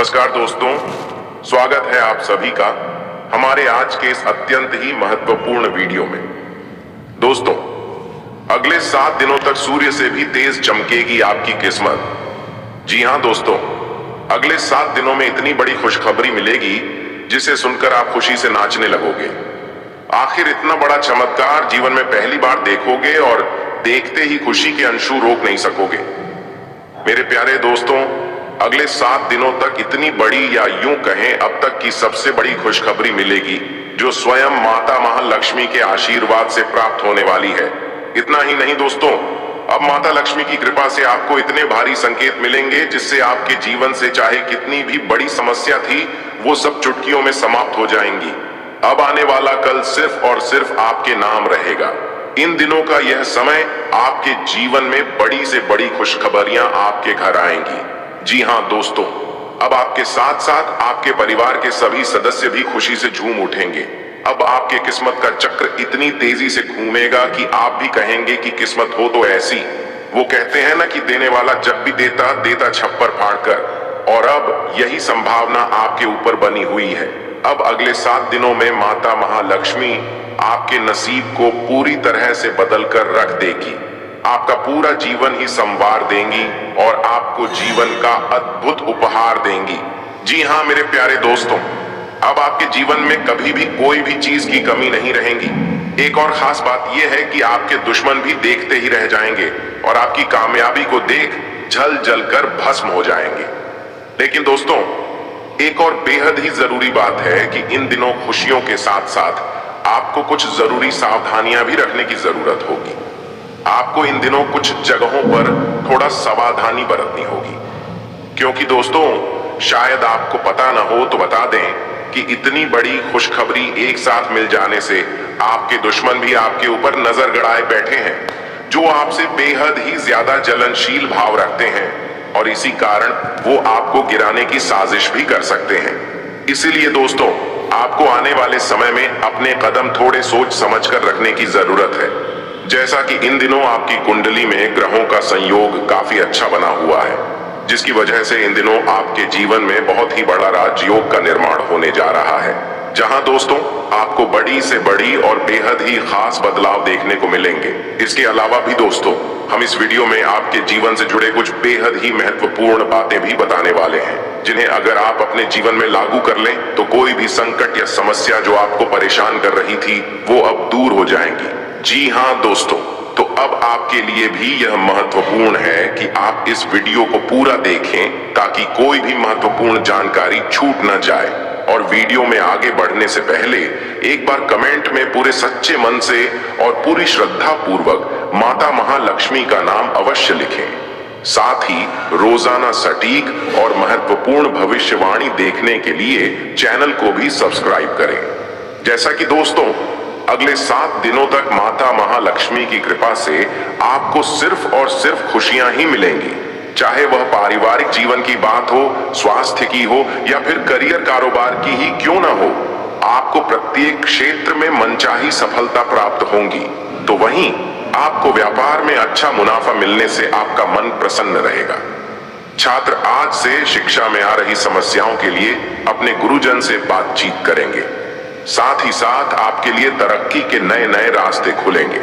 नमस्कार दोस्तों, स्वागत है आप सभी का हमारे आज के इस अत्यंत ही महत्वपूर्ण वीडियो में। दोस्तों, अगले 7 दिनों तक सूर्य से भी तेज चमकेगी आपकी किस्मत। जी हां दोस्तों, अगले 7 दिनों में इतनी बड़ी खुशखबरी मिलेगी जिसे सुनकर आप खुशी से नाचने लगोगे। आखिर इतना बड़ा चमत्कार जीवन में पहली बार देखोगे और देखते ही खुशी के अंशु रोक नहीं सकोगे। मेरे प्यारे दोस्तों, अगले 7 दिनों तक इतनी बड़ी या यूं कहें अब तक की सबसे बड़ी खुशखबरी मिलेगी जो स्वयं माता महालक्ष्मी के आशीर्वाद से प्राप्त होने वाली है। इतना ही नहीं दोस्तों, अब माता लक्ष्मी की कृपा से आपको इतने भारी संकेत मिलेंगे जिससे आपके जीवन से चाहे कितनी भी बड़ी समस्या थी वो सब चुटकियों में समाप्त हो जाएंगी। अब आने वाला कल सिर्फ और सिर्फ आपके नाम रहेगा। इन दिनों का यह समय आपके जीवन में बड़ी से बड़ी खुशखबरियां आपके घर आएंगी। जी हां दोस्तों, अब आपके साथ साथ आपके परिवार के सभी सदस्य भी खुशी से झूम उठेंगे। अब आपके किस्मत का चक्र इतनी तेजी से घूमेगा कि आप भी कहेंगे कि किस्मत हो तो ऐसी। वो कहते हैं ना कि देने वाला जब भी देता देता छप्पर फाड़कर, और अब यही संभावना आपके ऊपर बनी हुई है। अब अगले 7 दिनों में माता महालक्ष्मी आपके नसीब को पूरी तरह से बदल कर रख देगी। आपका पूरा जीवन ही संवार देंगी और आपको जीवन का अद्भुत उपहार देंगी। जी हां मेरे प्यारे दोस्तों, अब आपके जीवन में कभी भी कोई भी चीज की कमी नहीं रहेगी। एक और खास बात यह है कि आपके दुश्मन भी देखते ही रह जाएंगे और आपकी कामयाबी को देख जल जल कर भस्म हो जाएंगे। लेकिन दोस्तों, एक और बेहद ही जरूरी बात है कि इन दिनों खुशियों के साथ साथ आपको कुछ जरूरी सावधानियां भी रखने की जरूरत होगी। आपको इन दिनों कुछ जगहों पर थोड़ा सावधानी बरतनी होगी, क्योंकि दोस्तों शायद आपको पता ना हो तो बता दें कि इतनी बड़ी खुशखबरी एक साथ मिल जाने से आपके दुश्मन भी आपके ऊपर नजर गड़ाए बैठे हैं, जो आपसे बेहद ही ज्यादा जलनशील भाव रखते हैं और इसी कारण वो आपको गिराने की साजिश भी कर सकते हैं। इसीलिए दोस्तों, आपको आने वाले समय में अपने कदम थोड़े सोच समझकर रखने की जरूरत है। जैसा कि इन दिनों आपकी कुंडली में ग्रहों का संयोग काफी अच्छा बना हुआ है, जिसकी वजह से इन दिनों आपके जीवन में बहुत ही बड़ा राजयोग का निर्माण होने जा रहा है, जहां दोस्तों आपको बड़ी से बड़ी और बेहद ही खास बदलाव देखने को मिलेंगे। इसके अलावा भी दोस्तों, हम इस वीडियो में आपके जीवन से जुड़े कुछ बेहद ही महत्वपूर्ण बातें भी बताने वाले हैं, जिन्हें अगर आप अपने जीवन में लागू कर लें तो कोई भी संकट या समस्या जो आपको परेशान कर रही थी वो अब दूर हो जाएंगी। जी हां दोस्तों, तो अब आपके लिए भी यह महत्वपूर्ण है कि आप इस वीडियो को पूरा देखें ताकि कोई भी महत्वपूर्ण जानकारी छूट न जाए। और वीडियो में आगे बढ़ने से पहले एक बार कमेंट में पूरे सच्चे मन से और पूरी श्रद्धा पूर्वक माता महालक्ष्मी का नाम अवश्य लिखें। साथ ही रोजाना सटीक और महत्वपूर्ण भविष्यवाणी देखने के लिए चैनल को भी सब्सक्राइब करें। जैसा कि दोस्तों, अगले 7 दिनों तक माता महालक्ष्मी की कृपा से आपको सिर्फ और सिर्फ खुशियां ही मिलेंगी, चाहे वह पारिवारिक जीवन की बात हो, स्वास्थ्य की हो या फिर करियर कारोबार की ही क्यों ना हो। आपको प्रत्येक क्षेत्र में मनचाही सफलता प्राप्त होंगी, तो वहीं आपको व्यापार में अच्छा मुनाफा मिलने से आपका मन प्रसन्न रहेगा। छात्र आज से शिक्षा में आ रही समस्याओं के लिए अपने गुरुजन से बातचीत करेंगे। साथ ही साथ आपके लिए तरक्की के नए नए रास्ते खुलेंगे।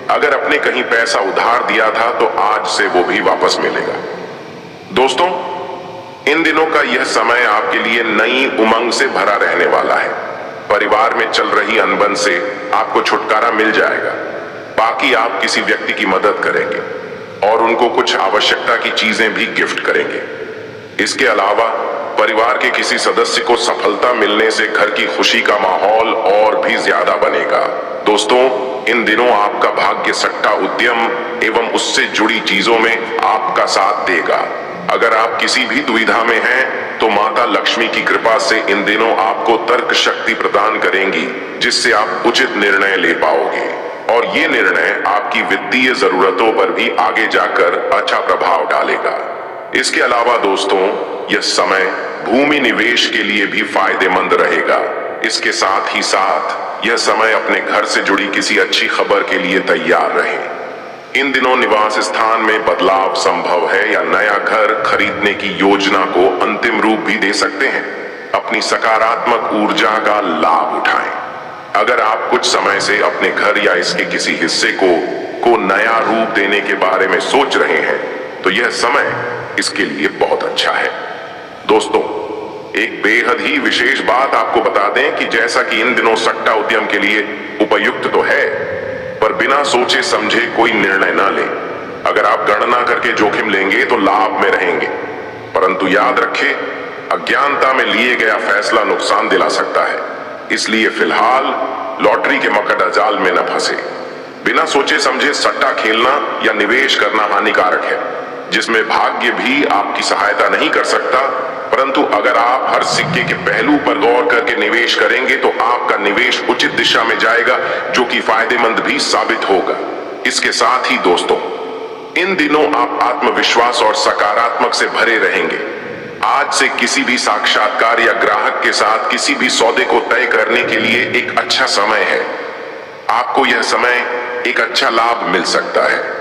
अगर आपने कहीं पैसा उधार दिया था तो आज से वो भी वापस मिलेगा। दोस्तों, इन दिनों का यह समय आपके लिए नई उमंग से भरा रहने वाला है। परिवार में चल रही अनबन से आपको छुटकारा मिल जाएगा। बाकी आप किसी व्यक्ति की मदद करेंगे और उनको कुछ आवश्यकता की चीजें भी गिफ्ट करेंगे। इसके अलावा परिवार के किसी सदस्य को सफलता मिलने से घर की खुशी का माहौल और भी ज्यादा बनेगा। दोस्तों, इन दिनों आपका भाग्य सट्टा उद्यम एवं उससे जुड़ी चीजों में आपका साथ देगा। अगर आप किसी भी दुविधा में हैं तो माता लक्ष्मी की कृपा से इन दिनों आपको तर्क शक्ति प्रदान करेंगी, जिससे आप उचित निर्णय ले पाओगे और ये निर्णय आपकी वित्तीय जरूरतों पर भी आगे जाकर अच्छा प्रभाव डालेगा। इसके अलावा दोस्तों, यह समय भूमि निवेश के लिए भी फायदेमंद रहेगा। इसके साथ ही साथ यह समय अपने घर से जुड़ी किसी अच्छी खबर के लिए तैयार रहें। इन दिनों निवास स्थान में बदलाव संभव है या नया घर खरीदने की योजना को अंतिम रूप भी दे सकते हैं। अपनी सकारात्मक ऊर्जा का लाभ उठाएं। अगर आप कुछ समय से अपने घर या इसके किसी हिस्से को नया रूप देने के बारे में सोच रहे हैं तो यह समय इसके लिए बहुत अच्छा है। दोस्तों, एक बेहद ही विशेष बात आपको बता दें कि जैसा कि इन दिनों सट्टा उद्यम के लिए उपयुक्त तो है, पर बिना सोचे समझे कोई निर्णय ना लें। अगर आप गणना करके जोखिम लेंगे तो लाभ में रहेंगे, परंतु याद रखें, अज्ञानता में लिए गया फैसला नुकसान दिला सकता है। इसलिए फिलहाल लॉटरी के मकड़ जाल में न फंसे। बिना सोचे समझे सट्टा खेलना या निवेश करना हानिकारक है, जिसमें भाग्य भी आपकी सहायता नहीं कर सकता। परंतु अगर आप हर सिक्के के पहलू पर गौर करके निवेश करेंगे तो आपका निवेश उचित दिशा में जाएगा, जो कि फायदेमंद भी साबित होगा। इसके साथ ही दोस्तों, इन दिनों आप आत्मविश्वास और सकारात्मक से भरे रहेंगे। आज से किसी भी साक्षात्कार या ग्राहक के साथ किसी भी सौदे को तय करने के लिए एक अच्छा समय है। आपको यह समय एक अच्छा लाभ मिल सकता है।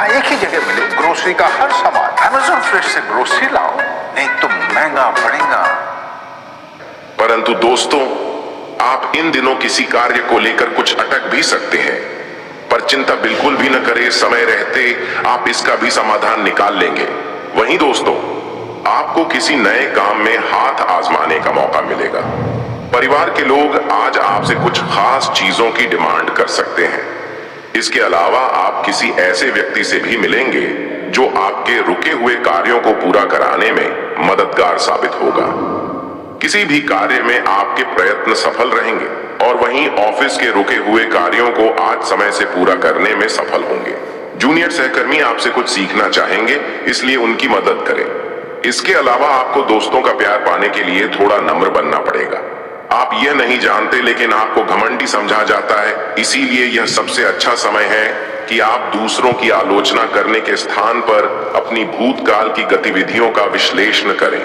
एक ही जगह मिले ग्रोसरी का हर सामान। अमेज़न फ्रेश से ग्रोसरी लाओ, नहीं तो महंगा पड़ेगा। परंतु दोस्तों, आप इन दिनों किसी कार्य को लेकर कुछ अटक भी सकते हैं, पर चिंता बिल्कुल भी न करें। समय रहते आप इसका भी समाधान निकाल लेंगे। वहीं दोस्तों, आपको किसी नए काम में हाथ आजमाने का मौका मिलेगा। परिवार के लोग आज आपसे कुछ खास चीजों की डिमांड कर सकते हैं। इसके अलावा आप किसी ऐसे व्यक्ति से भी मिलेंगे जो आपके रुके हुए कार्यों को पूरा कराने में मददगार साबित होगा। किसी भी कार्य में आपके प्रयत्न सफल रहेंगे और वहीं ऑफिस के रुके हुए कार्यों को आज समय से पूरा करने में सफल होंगे। जूनियर सहकर्मी आपसे कुछ सीखना चाहेंगे, इसलिए उनकी मदद करें। इसके अलावा आपको दोस्तों का प्यार पाने के लिए थोड़ा नम्र बनना पड़ेगा। आप यह नहीं जानते, लेकिन आपको घमंडी समझा जाता है, इसीलिए यह सबसे अच्छा समय है कि आप दूसरों की आलोचना करने के स्थान पर अपनी भूतकाल की गतिविधियों का विश्लेषण करें।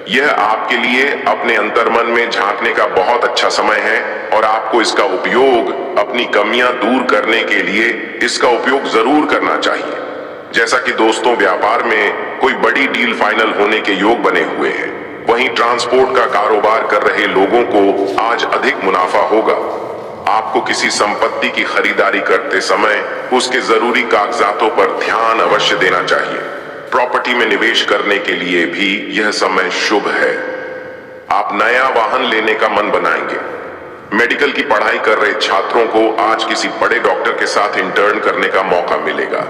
यह आपके लिए अपने अंतर्मन में झांकने का बहुत अच्छा समय है और आपको इसका उपयोग अपनी कमियां दूर करने के लिए इसका उपयोग जरूर करना चाहिए। जैसा कि दोस्तों, व्यापार में कोई बड़ी डील फाइनल होने के योग बने हुए हैं। वहीं ट्रांसपोर्ट का कारोबार कर रहे लोगों को आज अधिक मुनाफा होगा। आपको किसी संपत्ति की खरीदारी करते समय उसके जरूरी कागजातों पर ध्यान अवश्य देना चाहिए। प्रॉपर्टी में निवेश करने के लिए भी यह समय शुभ है। आप नया वाहन लेने का मन बनाएंगे। मेडिकल की पढ़ाई कर रहे छात्रों को आज किसी बड़े डॉक्टर के साथ इंटर्न करने का मौका मिलेगा।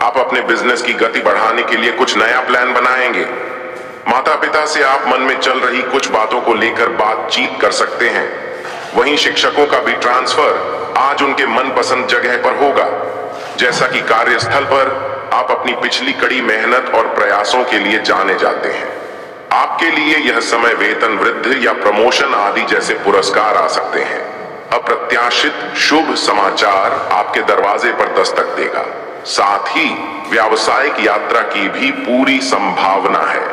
आप अपने बिजनेस की गति बढ़ाने के लिए कुछ नया प्लान बनाएंगे। माता पिता से आप मन में चल रही कुछ बातों को लेकर बातचीत कर सकते हैं। वहीं शिक्षकों का भी ट्रांसफर आज उनके मनपसंद जगह पर होगा। जैसा कि कार्यस्थल पर आप अपनी पिछली कड़ी मेहनत और प्रयासों के लिए जाने जाते हैं। आपके लिए यह समय वेतन वृद्धि या प्रमोशन आदि जैसे पुरस्कार आ सकते हैं। अप्रत्याशित शुभ समाचार आपके दरवाजे पर दस्तक देगा। साथ ही व्यावसायिक यात्रा की भी पूरी संभावना है।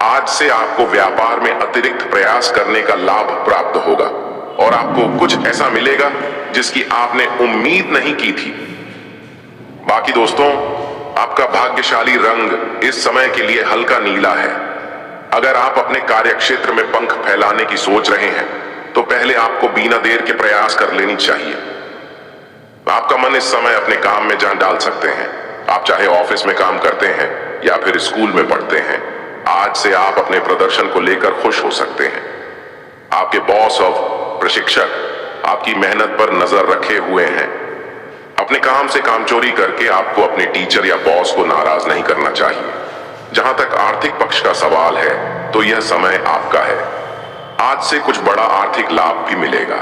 आज से आपको व्यापार में अतिरिक्त प्रयास करने का लाभ प्राप्त होगा और आपको कुछ ऐसा मिलेगा जिसकी आपने उम्मीद नहीं की थी। बाकी दोस्तों, आपका भाग्यशाली रंग इस समय के लिए हल्का नीला है। अगर आप अपने कार्यक्षेत्र में पंख फैलाने की सोच रहे हैं तो पहले आपको बिना देर के प्रयास कर लेनी चाहिए। आपका मन इस समय अपने काम में जान डाल सकते हैं। आप चाहे ऑफिस में काम करते हैं या फिर स्कूल में पढ़ते हैं, आज से आप अपने प्रदर्शन को लेकर खुश हो सकते हैं। आपके बॉस और प्रशिक्षक आपकी मेहनत पर नजर रखे हुए हैं। अपने काम से कामचोरी करके आपको अपने टीचर या बॉस को नाराज नहीं करना चाहिए। जहां तक आर्थिक पक्ष का सवाल है तो यह समय आपका है। आज से कुछ बड़ा आर्थिक लाभ भी मिलेगा।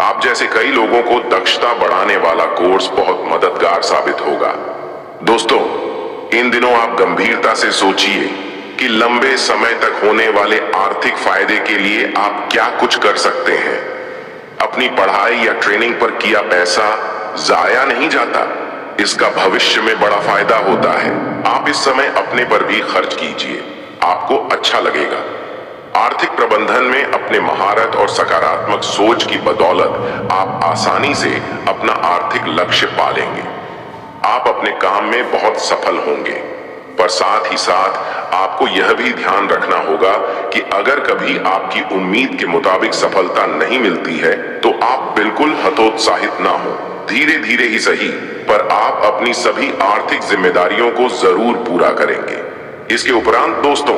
आप जैसे कई लोगों को दक्षता बढ़ाने वाला कोर्स बहुत मददगार साबित होगा। दोस्तों, इन दिनों आप गंभीरता से सोचिए कि लंबे समय तक होने वाले आर्थिक फायदे के लिए आप क्या कुछ कर सकते हैं। अपनी पढ़ाई या ट्रेनिंग पर किया पैसा जाया नहीं जाता, इसका भविष्य में बड़ा फायदा होता है। आप इस समय अपने पर भी खर्च कीजिए, आपको अच्छा लगेगा। आर्थिक प्रबंधन में अपने महारत और सकारात्मक सोच की बदौलत आप आसानी से अपना आर्थिक लक्ष्य पा लेंगे। आप अपने काम में बहुत सफल होंगे, पर साथ ही साथ आपको यह भी ध्यान रखना होगा कि अगर कभी आपकी उम्मीद के मुताबिक सफलता नहीं मिलती है तो आप बिल्कुल हतोत्साहित ना हो। धीरे धीरे ही सही, पर आप अपनी सभी आर्थिक जिम्मेदारियों को जरूर पूरा करेंगे। इसके उपरांत दोस्तों,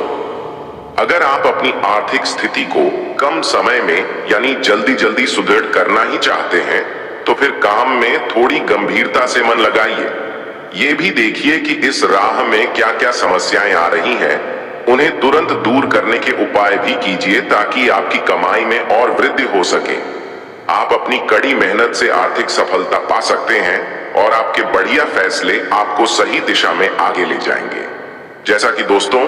अगर आप अपनी आर्थिक स्थिति को कम समय में यानी जल्दी जल्दी सुदृढ़ करना ही चाहते हैं तो फिर काम में थोड़ी गंभीरता से मन लगाइए। ये भी देखिए कि इस राह में क्या क्या समस्याएं आ रही हैं, उन्हें तुरंत दूर करने के उपाय भी कीजिए ताकि आपकी कमाई में और वृद्धि हो सके। आप अपनी कड़ी मेहनत से आर्थिक सफलता पा सकते हैं और आपके बढ़िया फैसले आपको सही दिशा में आगे ले जाएंगे। जैसा कि दोस्तों,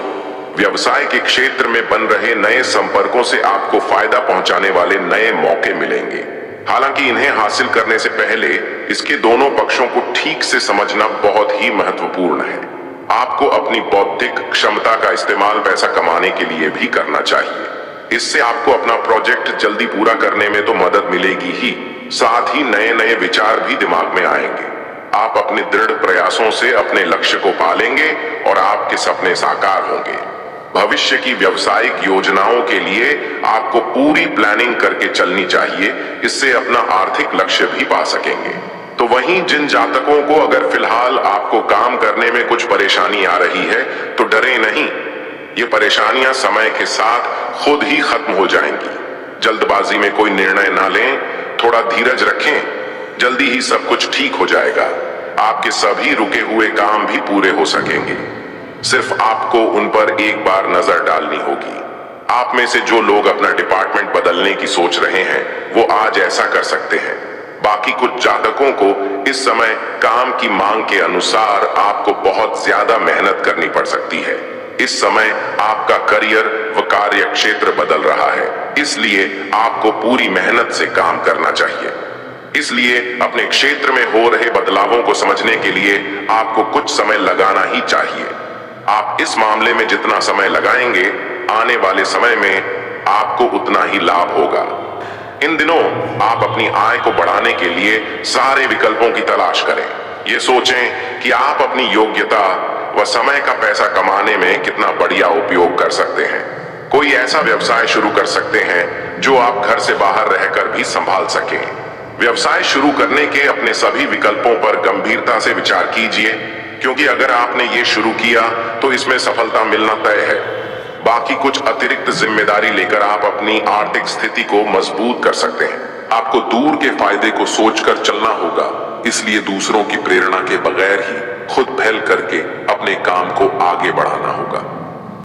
व्यवसाय के क्षेत्र में बन रहे नए संपर्कों से आपको फायदा पहुंचाने वाले नए मौके मिलेंगे। हालांकि इन्हें हासिल करने से पहले इसके दोनों पक्षों को ठीक से समझना बहुत ही महत्वपूर्ण है। आपको अपनी बौद्धिक क्षमता का इस्तेमाल पैसा कमाने के लिए भी करना चाहिए। इससे आपको अपना प्रोजेक्ट जल्दी पूरा करने में तो मदद मिलेगी ही, साथ ही नए नए विचार भी दिमाग में आएंगे। आप अपने दृढ़ प्रयासों से अपने लक्ष्य को पालेंगे और आपके सपने साकार होंगे। भविष्य की व्यावसायिक योजनाओं के लिए आपको पूरी प्लानिंग करके चलनी चाहिए, इससे अपना आर्थिक लक्ष्य भी पा सकेंगे। तो वहीं जिन जातकों को अगर फिलहाल आपको काम करने में कुछ परेशानी आ रही है तो डरे नहीं, ये परेशानियां समय के साथ खुद ही खत्म हो जाएंगी। जल्दबाजी में कोई निर्णय ना लें, थोड़ा धीरज रखें, जल्दी ही सब कुछ ठीक हो जाएगा। आपके सभी रुके हुए काम भी पूरे हो सकेंगे। सिर्फ आपको उन पर एक बार नजर डालनी होगी। आप में से जो लोग अपना डिपार्टमेंट बदलने की सोच रहे हैं वो आज ऐसा कर सकते हैं। बाकी कुछ जातकों को इस समय काम की मांग के अनुसार आपको बहुत ज्यादा मेहनत करनी पड़ सकती है। इस समय आपका करियर व कार्य क्षेत्र बदल रहा है, इसलिए आपको पूरी मेहनत से काम करना चाहिए। इसलिए अपने क्षेत्र में हो रहे बदलावों को समझने के लिए आपको कुछ समय लगाना ही चाहिए। आप इस मामले में जितना समय लगाएंगे, आने वाले समय में आपको उतना ही लाभ होगा। इन दिनों आप अपनी आय को बढ़ाने के लिए सारे विकल्पों की तलाश करें। ये सोचें कि आप अपनी योग्यता व समय का पैसा कमाने में कितना बढ़िया उपयोग कर सकते हैं। कोई ऐसा व्यवसाय शुरू कर सकते हैं जो आप घर से बाहर रहकर भी संभाल सकें। व्यवसाय शुरू करने के अपने सभी विकल्पों पर गंभीरता से विचार कीजिए, क्योंकि अगर आपने ये शुरू किया तो इसमें सफलता मिलना तय है। बाकी कुछ अतिरिक्त जिम्मेदारी लेकर आप अपनी आर्थिक स्थिति को मजबूत कर सकते हैं। आपको दूर के फायदे को सोचकर चलना होगा, इसलिए दूसरों की प्रेरणा के बगैर ही खुद पहल करके अपने काम को आगे बढ़ाना होगा।